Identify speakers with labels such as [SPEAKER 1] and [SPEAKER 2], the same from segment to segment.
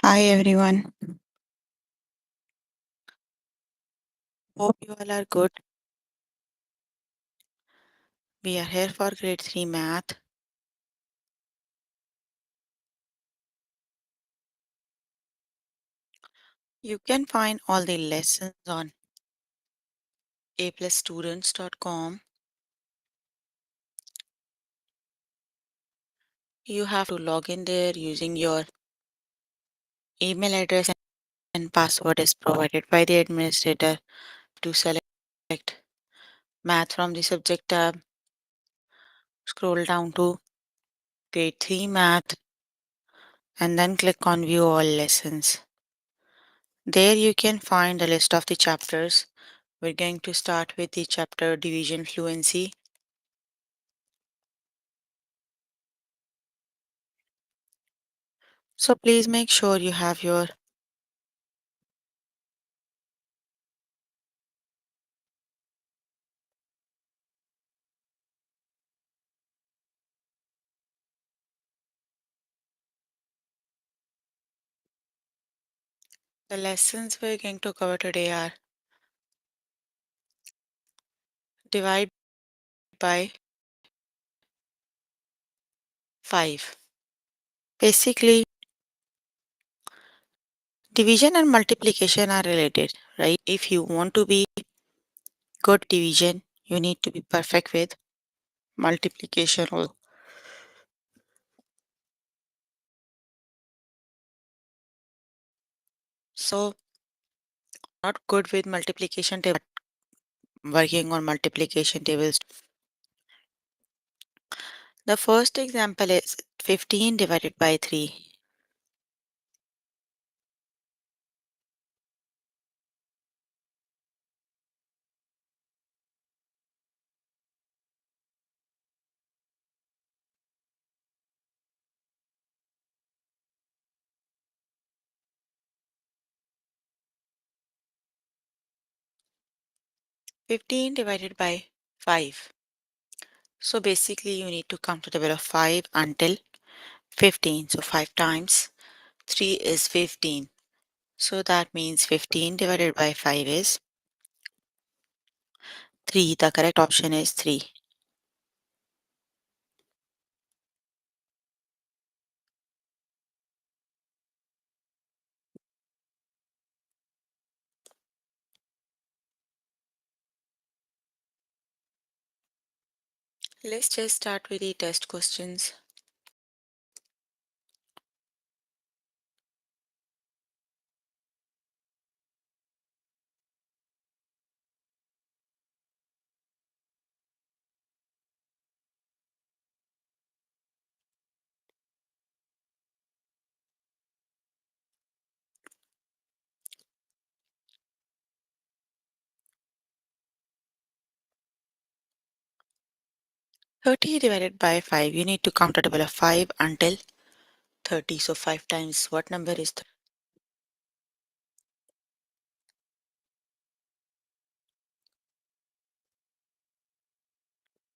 [SPEAKER 1] Hi everyone. Hope you all are good. We are here for grade 3 math. You can find all the lessons on aplusstudents.com. You have to log in there using your email address and password is provided by the administrator to select math from the subject tab. Scroll down to grade 3 math and then click on view all lessons. There you can find a list of the chapters. We're going to start with the chapter division fluency. So please make sure you have your the lessons we're going to cover today are divide by 5. Basically, division and multiplication are related, right? If you want to be good division, you need to be perfect with multiplication also. So, not good with multiplication table, working on multiplication tables. The first example is 15 divided by 3. 15 divided by 5. So basically you need to come to the value of 5 until 15. So 5 times 3 is 15. So that means 15 divided by 5 is 3. The correct option is 3. Let's just start with the test questions. Thirty divided by 5. You need to count a table of 5 until 30. So 5 times what number is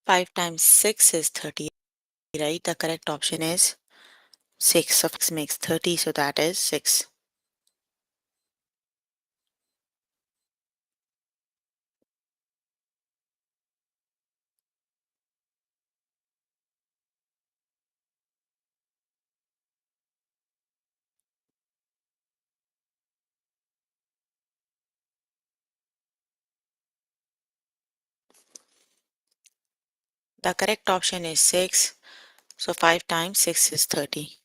[SPEAKER 1] 5 times 6 is 30, right? The correct option is 6. So 6 makes 30. So that is 6. The correct option is 6. So 5 times 6 is 30.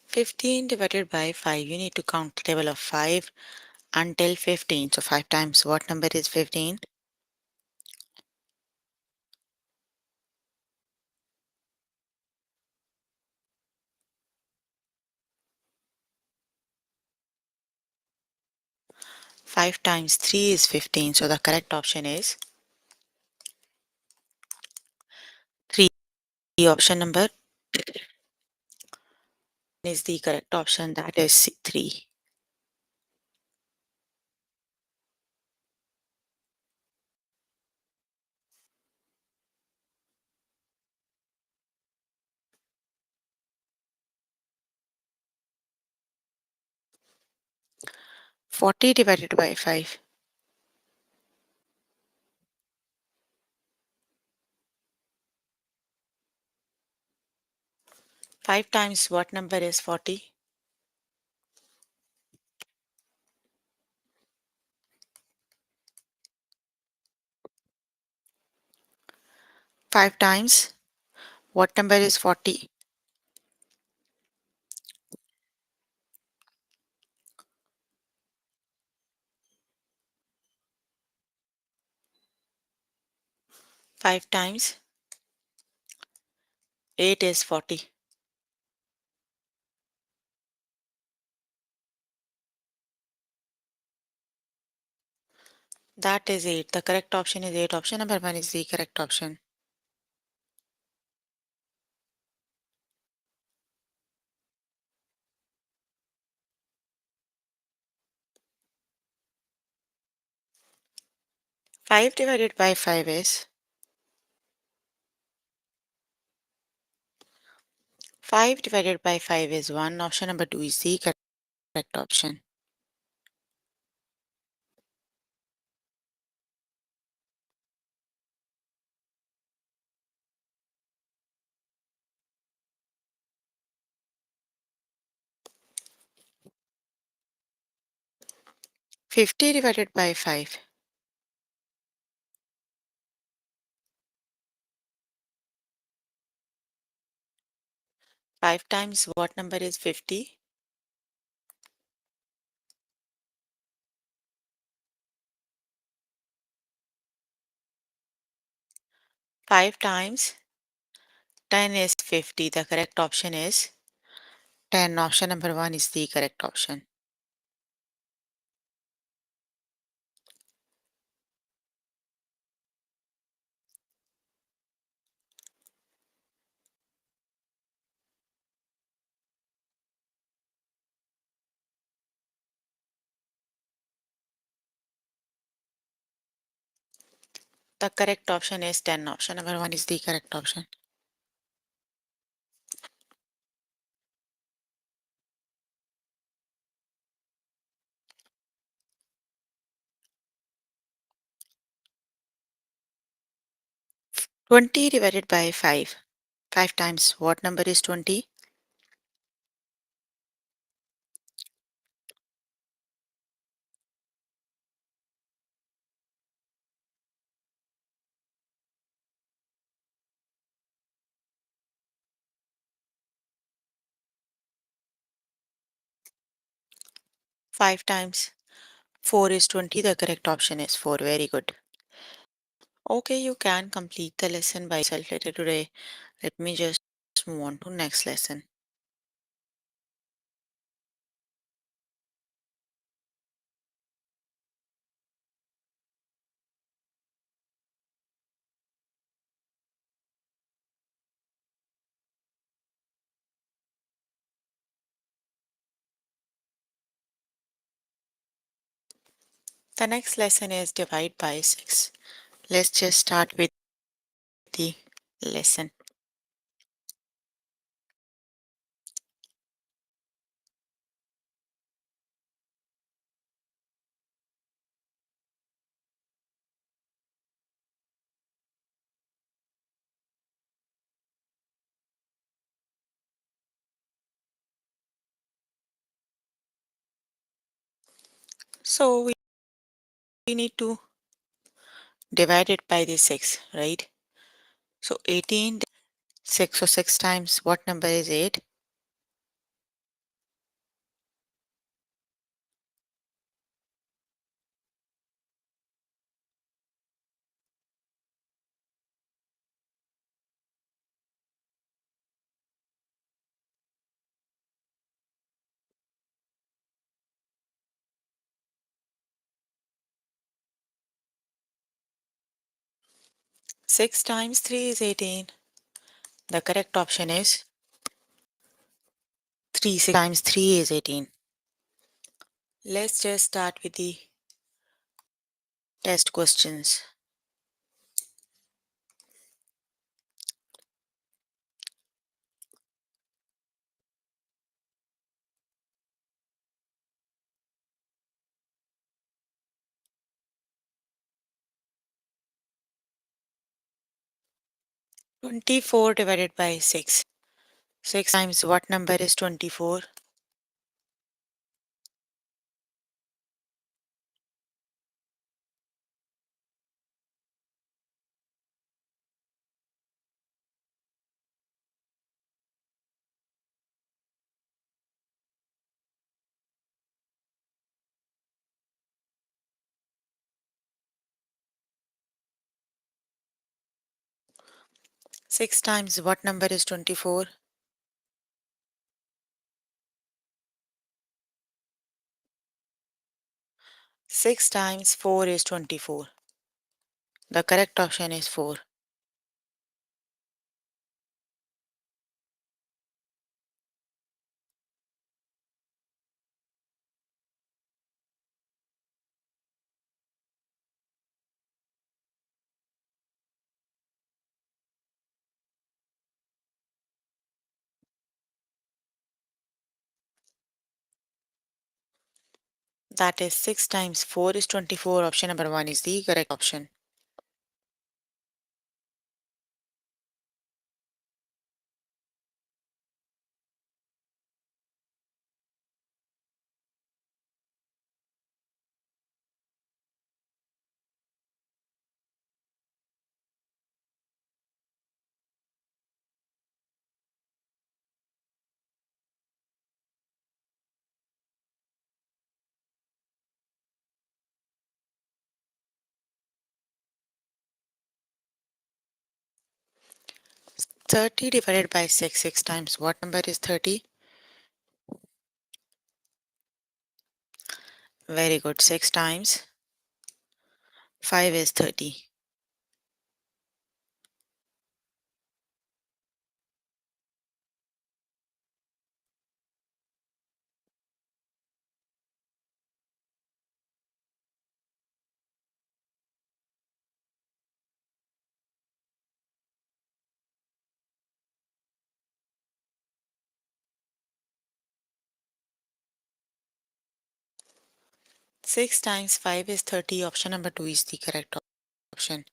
[SPEAKER 1] 15 divided by 5. You need to count the table of 5 until 15. So 5 times what number is 15? 5 times 3 is 15. So the correct option is 3. The option number is the correct option, that is 3. 40 divided by 5. 5 times what number is 40? 5 times what number is 40? 5 times 8 is 40. That is 8. The correct option is 8. Option number 1 is the correct option. 5 divided by 5 is 5 divided by 5 is 1. Option number 2 is the correct option. 50 divided by 5. 5 times what number is 50? 5 times 10 is 50. The correct option is 10. Option number 1 is the correct option. The correct option is 10. Option number 1 is the correct option. Twenty divided by 5. 5 times what number is 20? 5 times 4 is 20. The correct option is 4. Very good. Okay, you can complete the lesson by yourself later today. Let me just move on to next lesson. The next lesson is divide by 6. Let's just start with the lesson. So we need to divide it by the 6, right? So 18, 6, so 6 times what number is 8? 6 times 3 is 18. The correct option is 3. 6 times 3 is 18. Let's just start with the test questions. 24 divided by 6. 6 times what number is 24? 6 times what number is 24? 6 times 4 is 24. The correct option is 4. That is 6 times 4 is 24. Option number 1 is the correct option. Thirty divided by 6. 6 times what number is 30? Very good. 6 times 5 is 30. 6 times 5 is 30. Option number 2 is the correct option.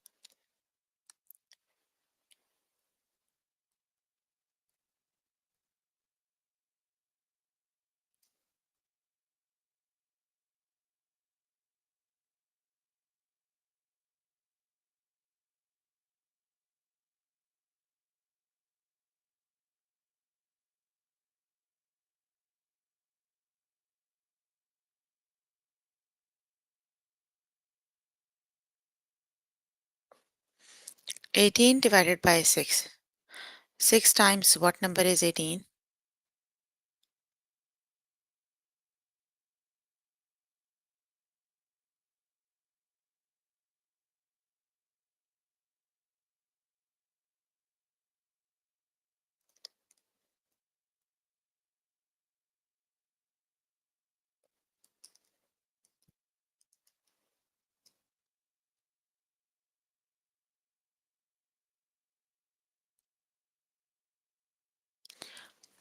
[SPEAKER 1] Eighteen divided by 6. 6 times what number is 18?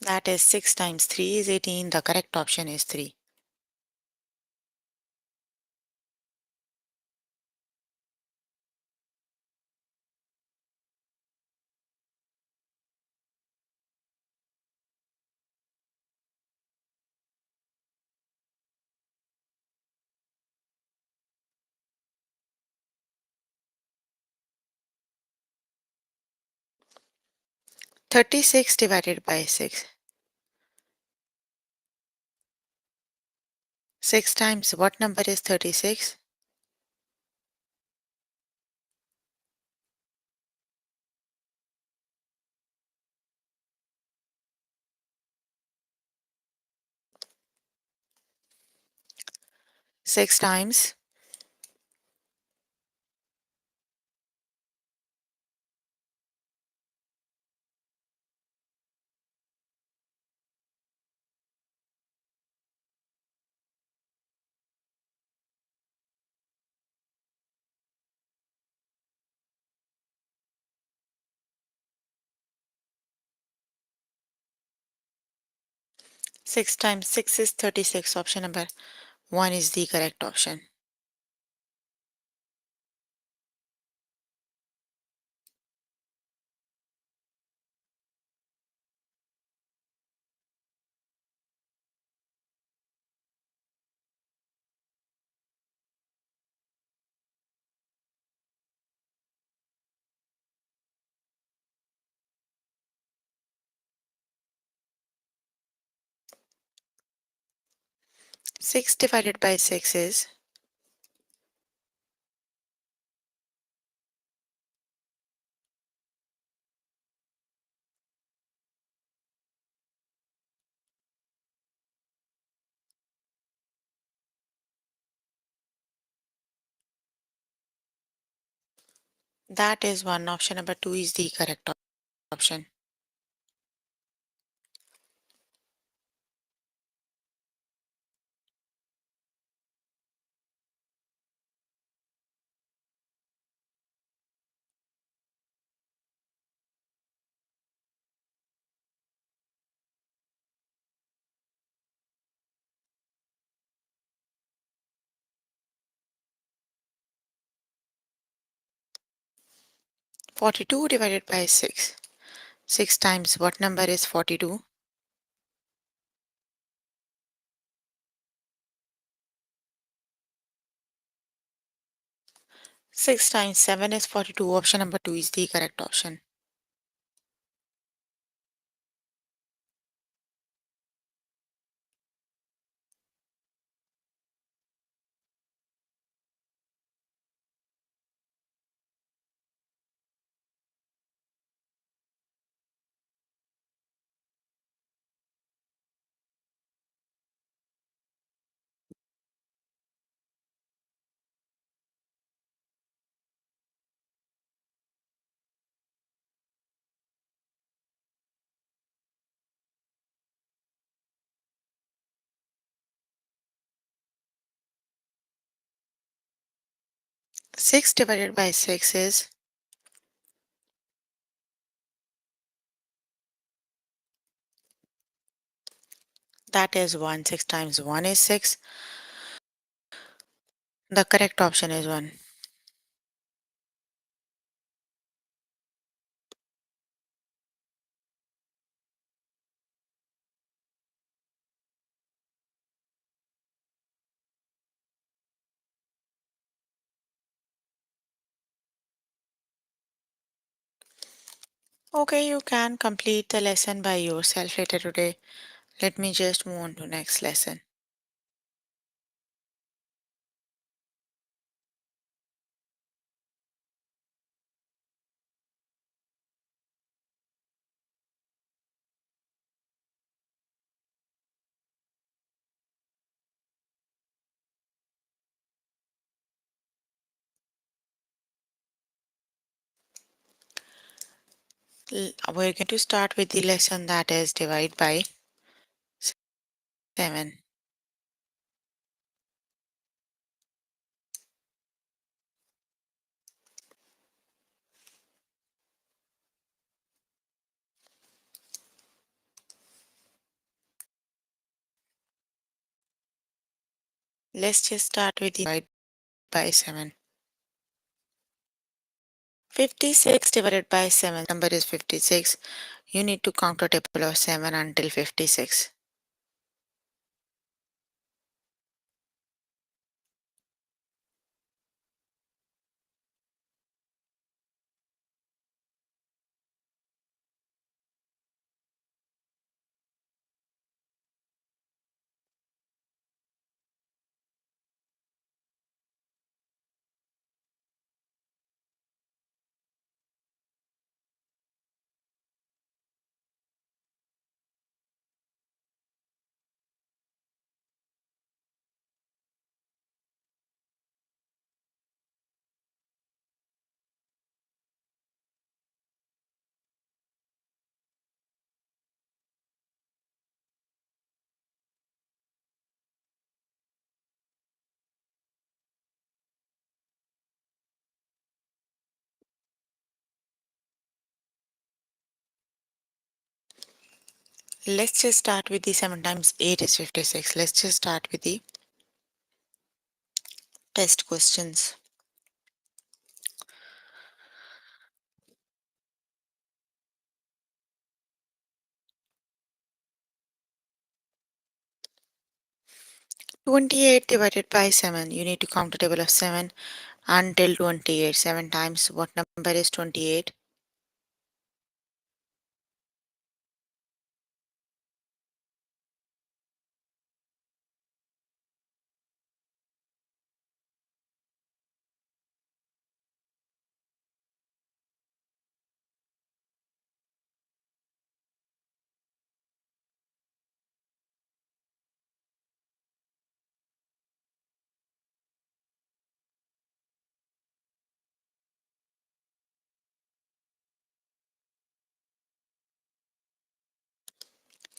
[SPEAKER 1] That is 6 times 3 is 18. The correct option is 3. Thirty-six divided by 6. 6 times what number is 36? 6 times 6 times 6 is 36. Option number 1 is the correct option. Six divided by six is that is 1. Option number 2 is the correct option. 42 divided by 6. 6 times what number is 42? 6 times 7 is 42. Option number 2 is the correct option. Six divided by six is that is 1. 6 times 1 is 6. The correct option is 1. Okay, you can complete the lesson by yourself later today. Let me just move on to next lesson. We're going to start with the lesson that is divide by 7. Let's just start with the divide by 7. 56 divided by 7. Number is 56. You need to count a table of 7 until 56. Let's just start with the 7 times 8 is 56. Let's just start with the test questions. 28 divided by 7. You need to count a table of 7 until 28. 7 times what number is 28?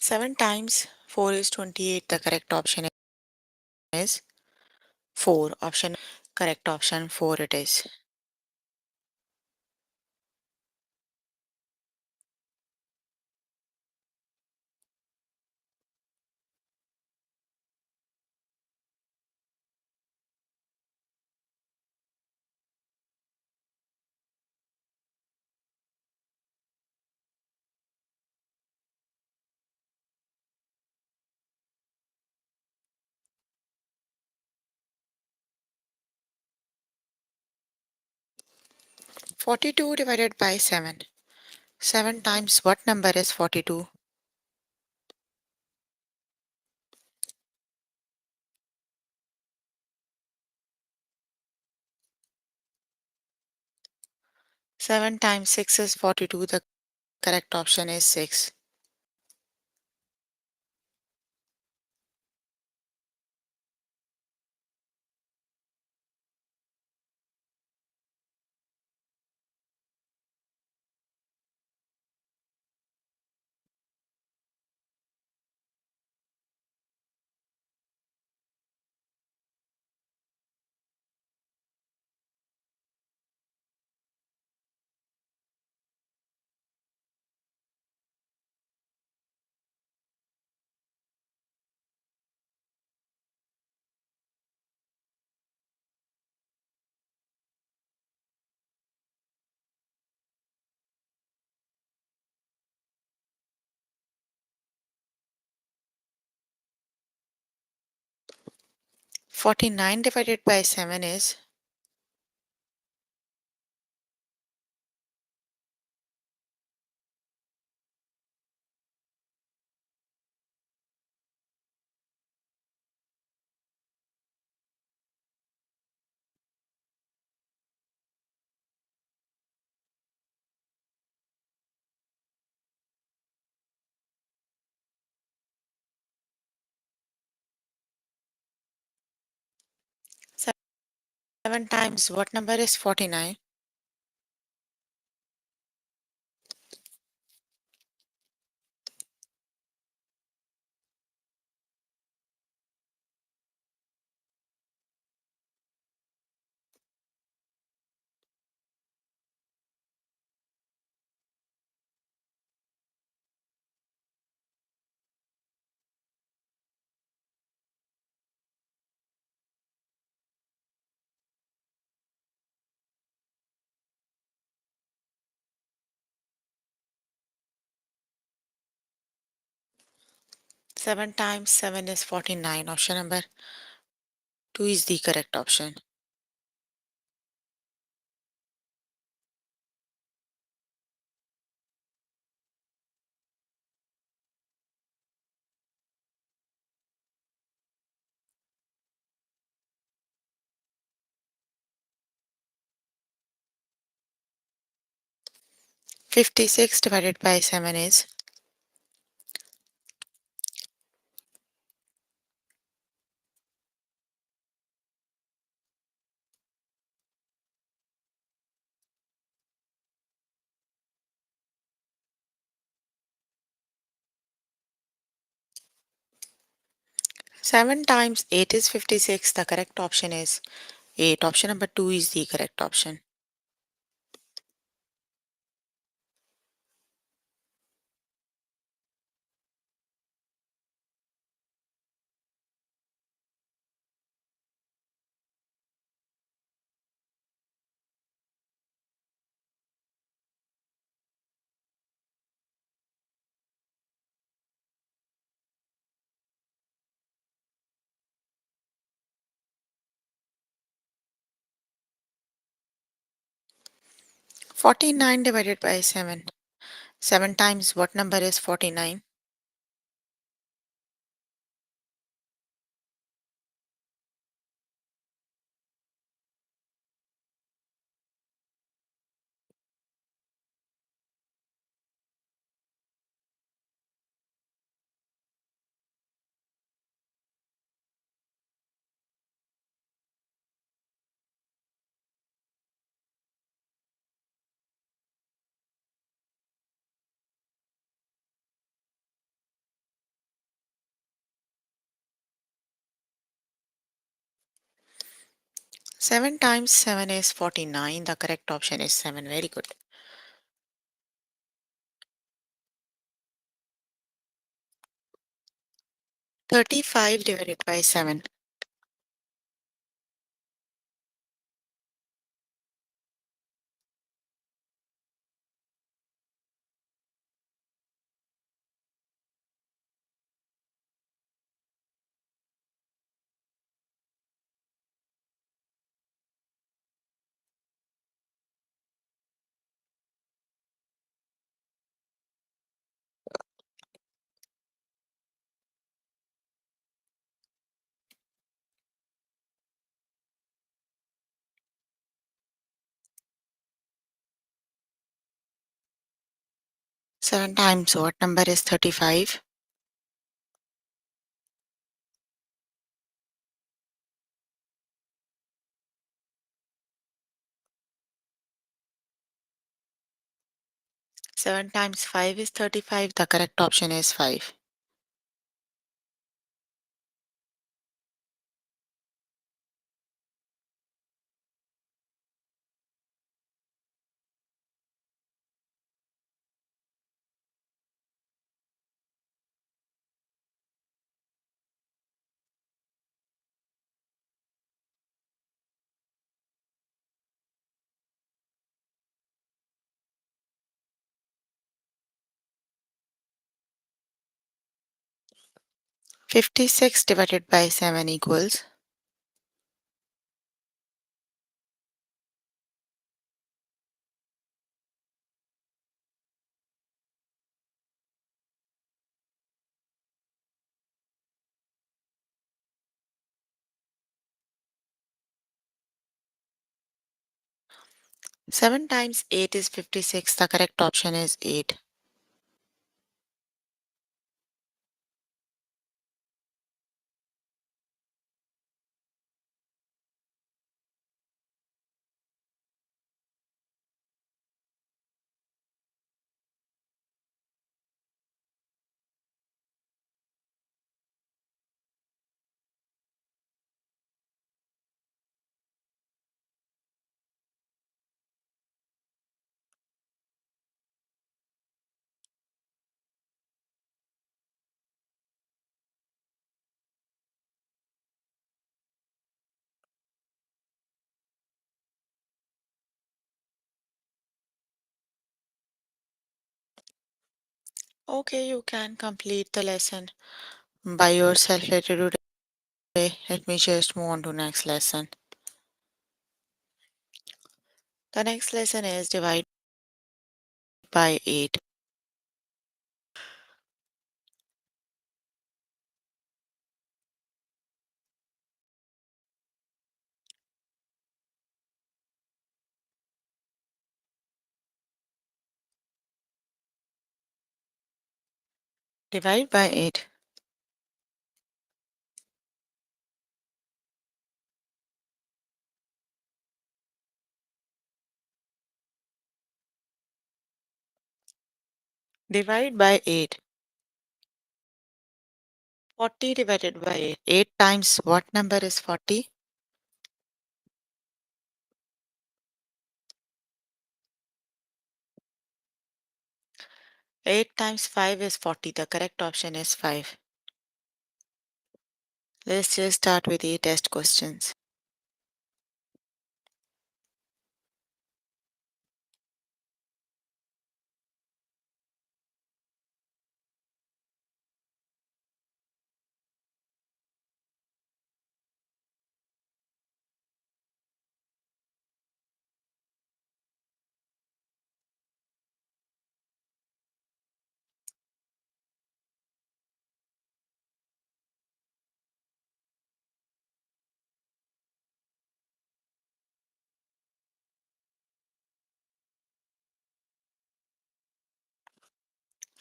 [SPEAKER 1] 7 times 4 is 28. The correct option is 4. Correct option 4 it is. 42 divided by 7. 7 times what number is 42? 7 times 6 is 42. The correct option is 6. 49 divided by 7 is 7 times what number is 49? 7 times 7 is 49. Option number 2 is the correct option. 56 divided by 7 is 7 times 8 is 56. The correct option is 8. Option number 2 is the correct option. 49 divided by 7. 7 times what number is 49? 7 times 7 is 49. The correct option is 7. Very good. 35 divided by 7. 7 times what number is 35? 7 times 5 is 35. The correct option is 5. 56 divided by 7 equals. Seven times 8 is 56. The correct option is 8. Okay, you can complete the lesson by yourself later today. Let me just move on to next lesson. The next lesson is divide by 8. Divide by 8. Divide by 8. 40 divided by 8. 8 times what number is 40? 8 times 5 is 40. The correct option is 5. Let's just start with the test questions.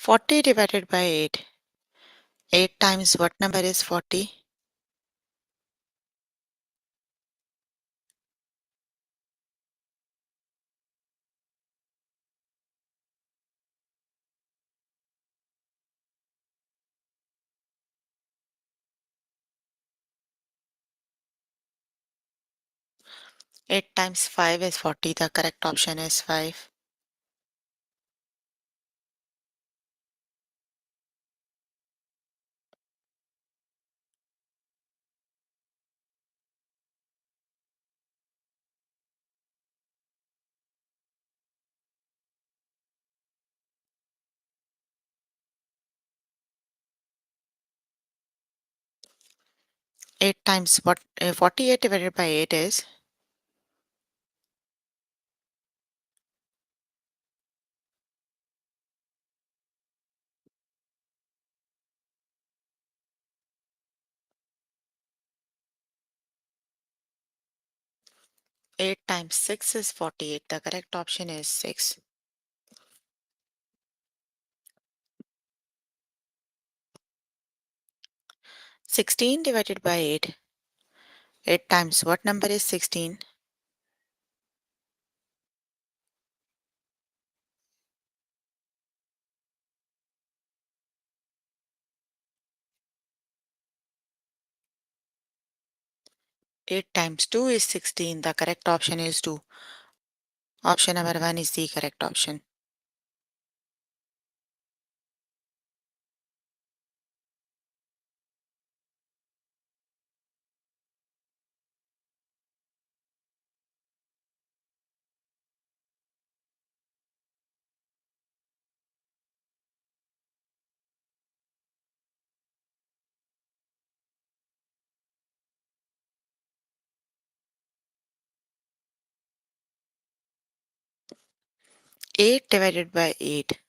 [SPEAKER 1] 40 divided by 8. 8 times what number is 40? 8 times 5 is 40. The correct option is 5. 8 times what? 48 divided by 8 is 8 times 6 is 48. The correct option is 6. 16 divided by 8. 8 times what number is 16? 8 times 2 is 16. The correct option is 2. Option number 1 is the correct option. Eight divided by 8.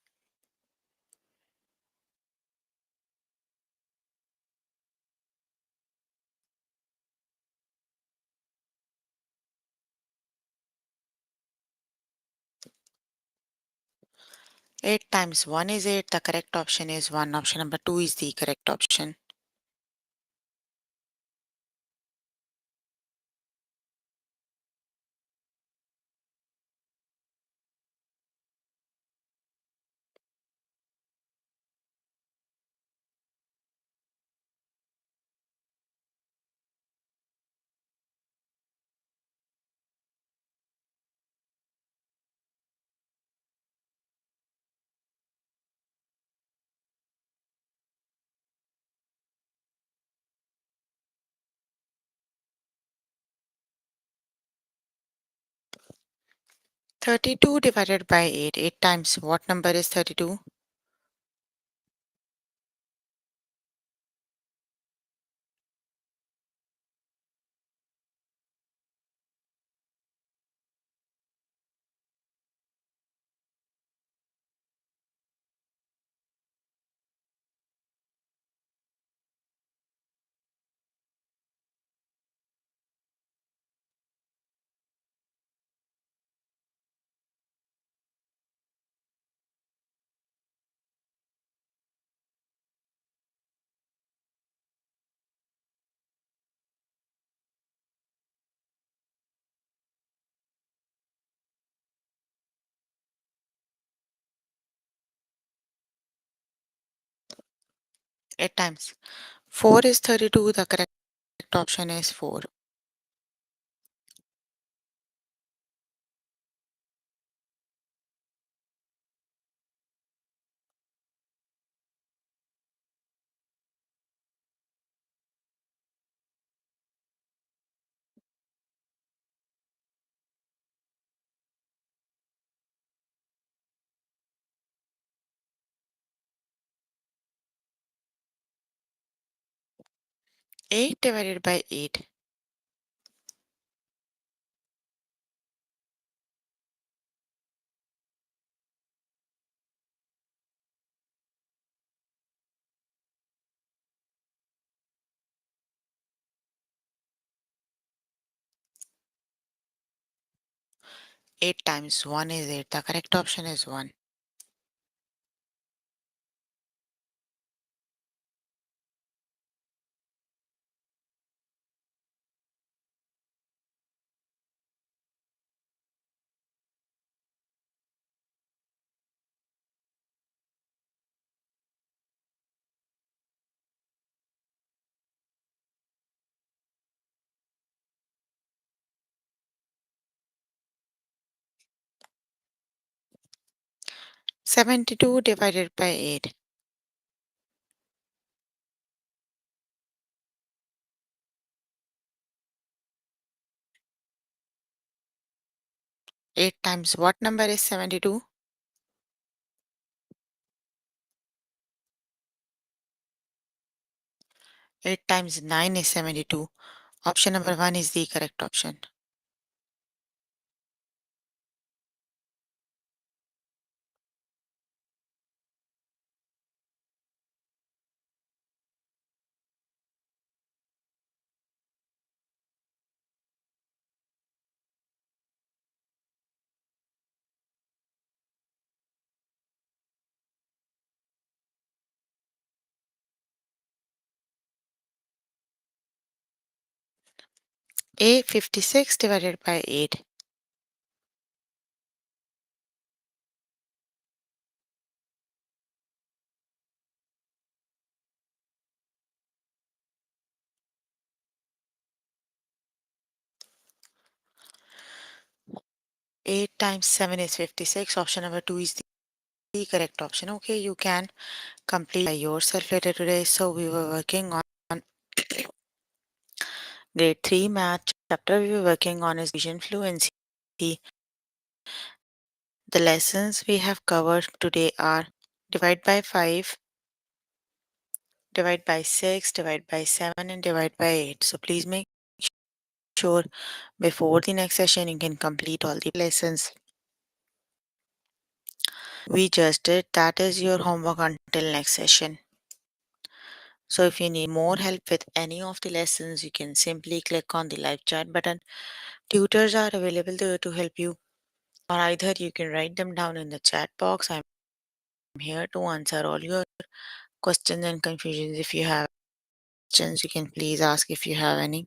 [SPEAKER 1] 8 times 1 is 8. The correct option is 1. Option number 2 is the correct option. Thirty-two divided by 8. 8 times what number is 32? 8 times 4 is 32. The correct option is 4. 8 divided by 8. 8 times 1 is 8. The correct option is 1. 72 divided by 8. 8 times what number is 72? 8 times 9 is 72. Option number 1 is the correct option. A 56 divided by 8. 8 times 7 is 56. Option number 2 is the correct option. Okay, you can complete by yourself later today. So we were working on grade 3 math chapter. We were working on is vision fluency. The lessons we have covered today are divide by 5, divide by 6, divide by 7, and divide by 8. So please make sure before the next session you can complete all the lessons we just did. That is your homework until next session. So if you need more help with any of the lessons, you can simply click on the live chat button. Tutors are available there to help you, or either you can write them down in the chat box. I'm here to answer all your questions and confusions. If you have questions, you can please ask if you have any.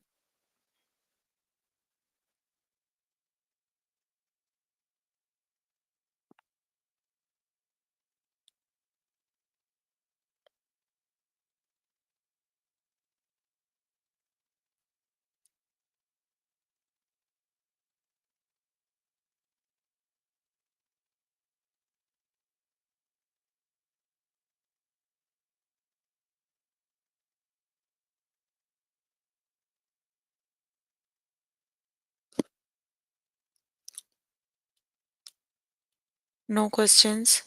[SPEAKER 1] No questions?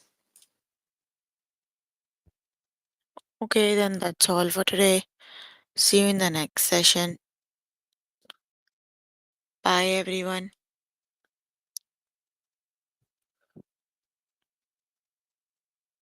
[SPEAKER 1] Okay, then that's all for today. See you in the next session. Bye, everyone.